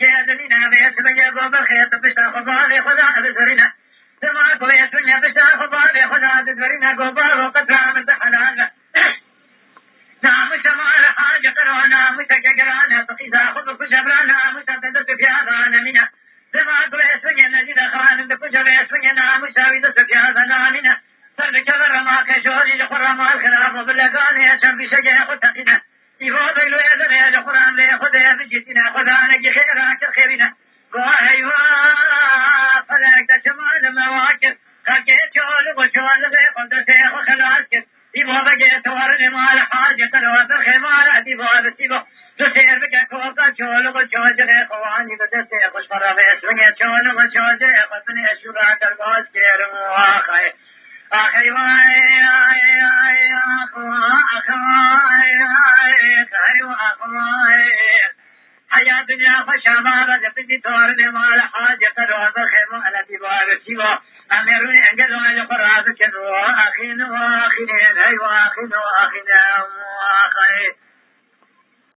كيدلنا بيت بيجو بالخيط بشتا خبالي خدا بزرنا سما كويت من بشتا خبالي خدا بزرنا قبال وقتها من حلانا نامش مال حاجة قرانا متجقرانا فقيدا خذ كجبرانا متدد في هذانا منا سما كويت من نجد خان بكجبيت من نامش ويدس في هذانا منا سر كبر ما كشوري لقرى ما الخلاف باللقان يشم بشجع خطقنا يفوض له يزر يا القرآن لي خذ بجتنا خذانا خيرك الخيرنا قاهي فلك تشمال مواكب خكيت شول وشول قد سيخ خلاصك يفوض جيت ورد مال حاجة الوضع خمار يفوض سيبو تسير بك كوكا شول وشول جغي خواني قد سيخ وشفر بيس ونيت شول وشول جغي قطني الشراء كرقوز كير مواخي آخي واي آي آي حياة دنيا فشامارة جبتي تورد مال حاجة الوضع خمار يفوض سيبو أميروني أنجل على قرآن كنوا أخين وأخين أي وأخين وأخين وأخين